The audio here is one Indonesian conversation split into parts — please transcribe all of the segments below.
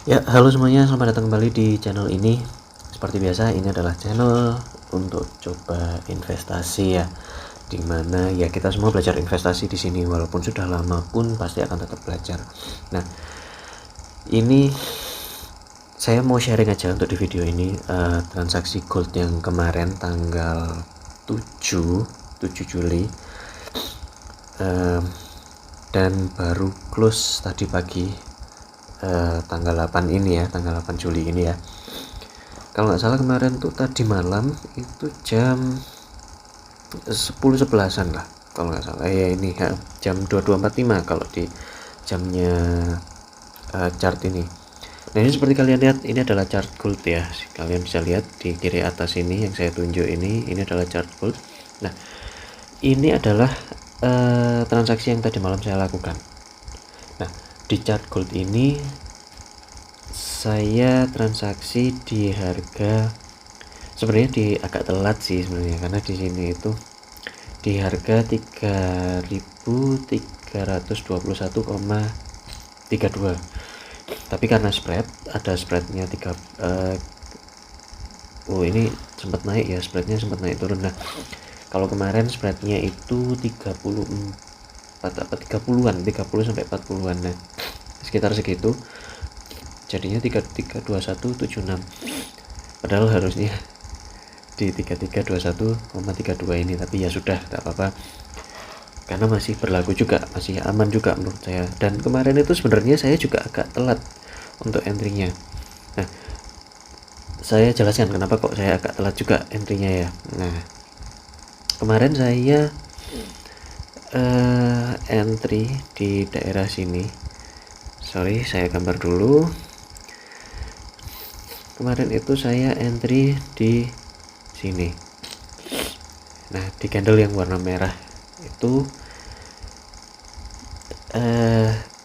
Ya, halo semuanya, selamat datang kembali di channel ini. Seperti biasa, ini adalah channel untuk coba investasi ya. Dimana ya kita semua belajar investasi di sini, walaupun sudah lama pun pasti akan tetap belajar. Nah, ini saya mau sharing aja untuk di video ini transaksi gold yang kemarin tanggal 7 Juli dan baru close tadi pagi. Tanggal 8 ini ya, tanggal 8 Juli ini ya. Kalau nggak salah kemarin tuh tadi malam itu jam 10.11an lah kalau nggak salah ya, ini ya, jam 22.45 kalau di jamnya chart ini. Nah, ini seperti kalian lihat, ini adalah chart gold ya. Kalian bisa lihat di kiri atas ini yang saya tunjuk ini adalah chart gold. Nah, ini adalah transaksi yang tadi malam saya lakukan. Nah, di chart gold ini saya transaksi di harga, sebenarnya di agak telat sih sebenarnya, karena di sini itu di harga 3.321,32, tapi karena ada spreadnya ini sempat naik ya, spreadnya sempat naik turun. Nah, kalau kemarin spreadnya itu 30-an 30 sampai 40-an, nah sekitar segitu, jadinya 332176, padahal harusnya di 3321,32 ini, tapi ya sudah, tidak apa-apa karena masih berlaku juga, masih aman juga menurut saya. Dan kemarin itu sebenarnya saya juga agak telat untuk entry-nya. Nah, saya jelaskan kenapa kok saya agak telat juga entry-nya ya. Nah, kemarin saya entry di daerah sini. Sorry, saya gambar dulu. Kemarin itu saya entry di sini. Nah, di candle yang warna merah itu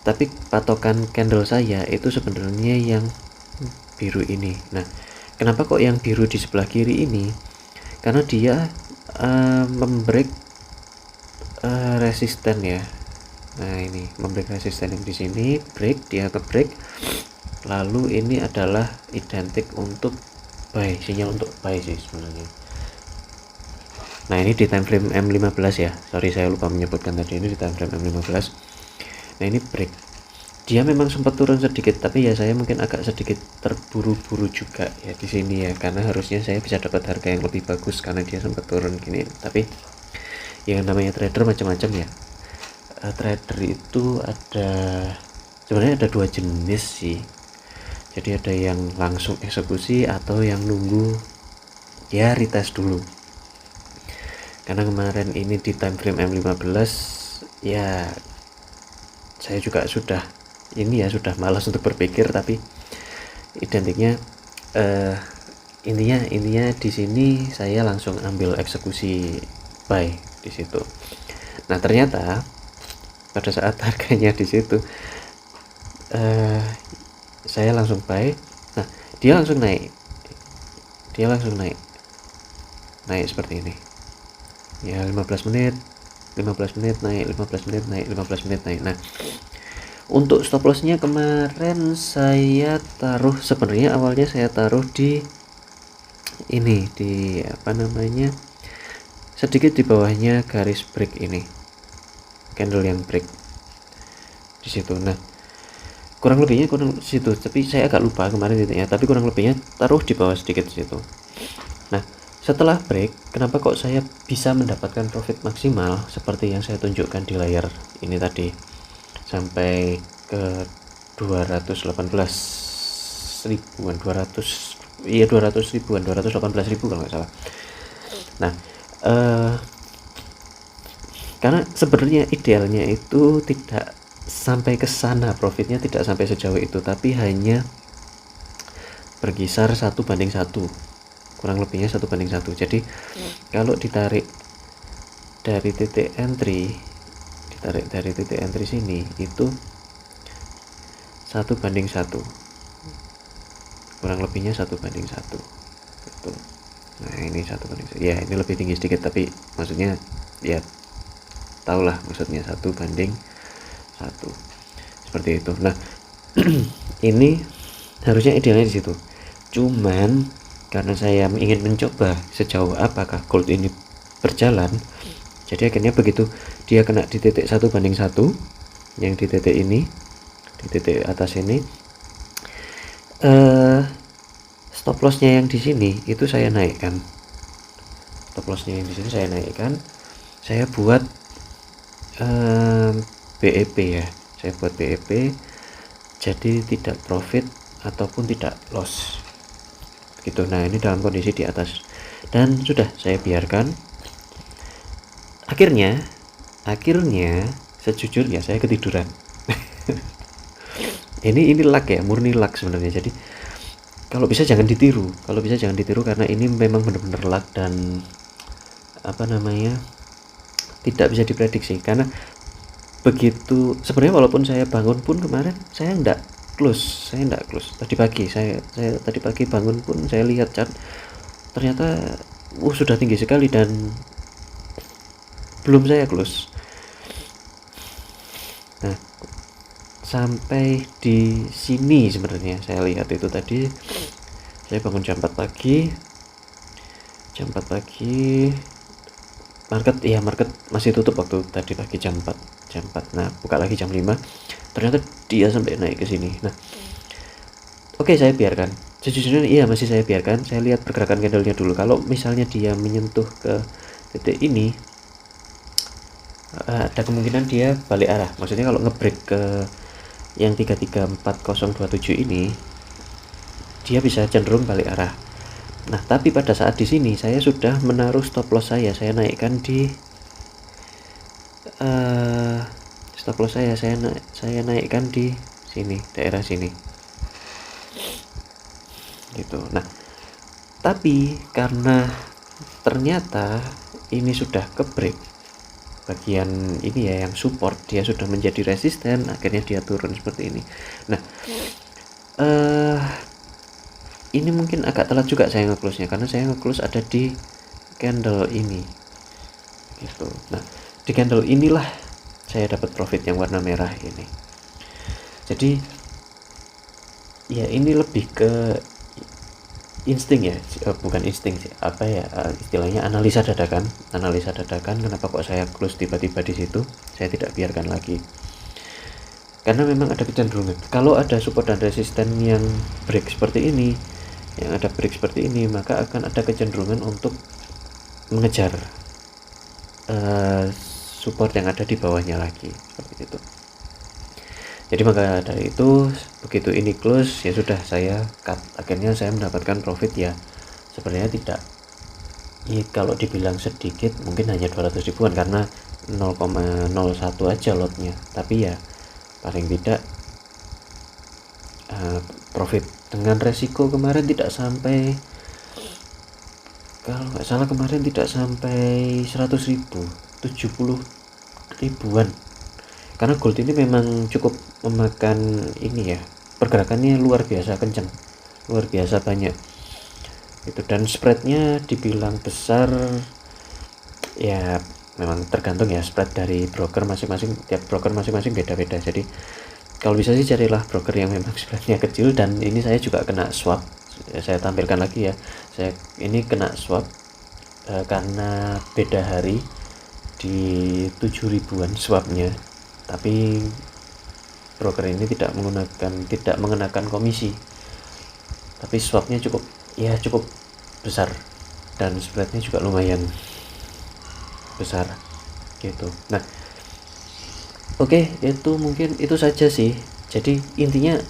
tapi patokan candle saya itu sebenarnya yang biru ini. Nah, kenapa kok yang biru di sebelah kiri ini? Karena dia membreak resisten ya. Nah, ini membreak resisten yang di sini, break, dia ke break. Lalu ini adalah identik untuk buy, sinyal untuk buy sih sebenarnya. Nah, ini di time frame M15 ya. Sorry, saya lupa menyebutkan tadi, ini di time frame M15. Nah, ini break. Dia memang sempat turun sedikit, tapi ya saya mungkin agak sedikit terburu-buru juga ya di sini ya, karena harusnya saya bisa dapat harga yang lebih bagus karena dia sempat turun gini. Tapi yang namanya trader macam-macam ya. Trader itu sebenarnya ada dua jenis sih. Jadi ada yang langsung eksekusi atau yang nunggu ya retest dulu. Karena kemarin ini di time frame M15 ya, saya juga sudah malas untuk berpikir, tapi identiknya intinya di sini saya langsung ambil eksekusi buy di situ. Nah, ternyata pada saat harganya di situ saya langsung buy. Nah, dia langsung naik seperti ini ya, 15 menit naik, 15 menit naik, 15 menit naik. Nah, untuk stop lossnya kemarin saya taruh, sebenarnya awalnya saya taruh di ini, di sedikit di bawahnya garis break ini, candle yang break di situ. Nah, kurang lebihnya situ, tapi saya agak lupa kemarin titiknya, tapi kurang lebihnya taruh di bawah sedikit situ. Nah, setelah break, kenapa kok saya bisa mendapatkan profit maksimal seperti yang saya tunjukkan di layar ini tadi, sampai ke 218 ribuan, 218 ribu kalau nggak salah. Nah, karena sebenarnya idealnya itu tidak sampai ke sana, profitnya tidak sampai sejauh itu, tapi hanya berkisar 1:1, kurang lebihnya 1:1. Jadi kalau ditarik dari titik entry sini itu 1:1, kurang lebihnya 1:1 gitu. Nah, ini 1:1 ya, ini lebih tinggi sedikit, tapi maksudnya ya tahulah maksudnya 1:1 seperti itu. Nah, ini Harusnya idealnya di situ. Cuman karena saya ingin mencoba sejauh apakah gold ini berjalan, jadi akhirnya begitu dia kena di titik 1:1 yang di titik ini, di titik atas ini, stop lossnya yang di sini itu saya naikkan. Stop lossnya yang di sini saya naikkan. Saya buat BEP ya. Saya buat BEP, jadi tidak profit ataupun tidak loss. Gitu. Nah, ini dalam kondisi di atas. Dan sudah saya biarkan. Akhirnya sejujurnya saya ketiduran. ini luck ya, murni luck sebenarnya. Jadi kalau bisa jangan ditiru karena ini memang benar-benar luck dan tidak bisa diprediksi. Karena begitu sebenarnya, walaupun saya bangun pun kemarin saya enggak close tadi pagi. Saya tadi pagi bangun pun saya lihat chart, ternyata sudah tinggi sekali dan belum saya close. Nah, sampai di sini sebenarnya saya lihat itu tadi. Saya bangun jam 4 pagi, market masih tutup waktu tadi pagi jam 4. Nah, buka lagi jam 5. Ternyata dia sampai naik ke sini. Nah, oke, saya biarkan. Sejujurnya masih saya biarkan. Saya lihat pergerakan candlenya dulu. Kalau misalnya dia menyentuh ke titik ini, ada kemungkinan dia balik arah. Maksudnya kalau ngebreak ke yang 334027 ini, dia bisa cenderung balik arah. Nah, tapi pada saat di sini saya sudah menaruh stop loss saya naikkan di stop loss saya naikkan di sini, daerah sini. Gitu. Nah, tapi karena ternyata ini sudah ke break bagian ini ya, yang support, dia sudah menjadi resisten, akhirnya dia turun seperti ini. Nah, ini mungkin agak telat juga saya nge-close nya, karena saya nge-close ada di candle ini gitu. Nah, di candle inilah saya dapat profit yang warna merah ini. Jadi ya ini lebih ke insting ya, bukan insting sih, istilahnya analisa dadakan. Kenapa kok saya close tiba-tiba di situ, saya tidak biarkan lagi, karena memang ada kecenderungan kalau ada support dan resisten yang break seperti ini, maka akan ada kecenderungan untuk mengejar support yang ada di bawahnya lagi, seperti itu. Jadi maka dari itu, begitu ini close, ya sudah saya cut. Akhirnya saya mendapatkan profit ya, sebenarnya tidak, ya kalau dibilang sedikit mungkin hanya 200 ribuan karena 0,01 aja lotnya, tapi ya paling tidak profit dengan resiko kemarin tidak sampai, kalau nggak salah kemarin tidak sampai 100 ribu, 70 ribuan. Karena gold ini memang cukup memakan ini ya, pergerakannya luar biasa kencang, luar biasa banyak itu, dan spreadnya dibilang besar ya, memang tergantung ya spread dari broker masing-masing. Tiap broker masing-masing beda-beda. Jadi kalau bisa sih carilah broker yang memang spreadnya kecil. Dan ini saya juga kena swap, saya tampilkan lagi ya, saya ini kena swap karena beda hari di 7 ribuan swapnya, tapi broker ini tidak mengenakan komisi, tapi swapnya cukup besar dan spreadnya juga lumayan besar gitu. Nah, oke, itu mungkin itu saja sih. Jadi intinya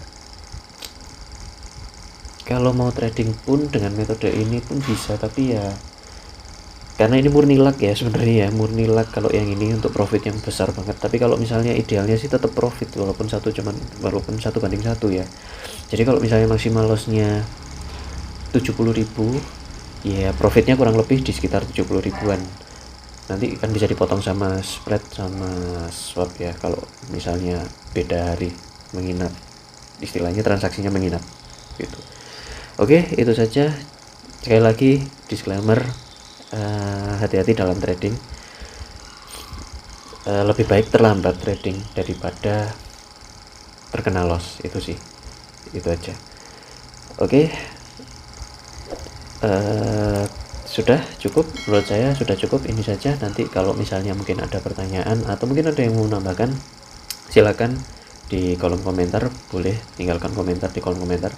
kalau mau trading pun dengan metode ini pun bisa, tapi ya karena ini murni luck ya sebenarnya ya, murni luck kalau yang ini untuk profit yang besar banget. Tapi kalau misalnya idealnya sih tetap profit, walaupun 1 banding 1 ya. Jadi kalau misalnya maksimal lossnya 70 ribu, ya profitnya kurang lebih di sekitar 70 ribuan. Nanti kan bisa dipotong sama spread sama swap ya, kalau misalnya beda hari menginap, istilahnya transaksinya menginap gitu. Oke, itu saja. Sekali lagi disclaimer, hati-hati dalam trading. Lebih baik terlambat trading daripada terkena loss, itu sih, itu aja. Oke, sudah cukup, menurut saya sudah cukup ini saja. Nanti kalau misalnya mungkin ada pertanyaan atau mungkin ada yang mau menambahkan, silakan di kolom komentar, boleh tinggalkan komentar di kolom komentar.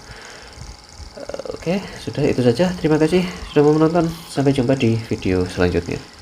Oke, sudah itu saja. Terima kasih sudah mau menonton. Sampai jumpa di video selanjutnya.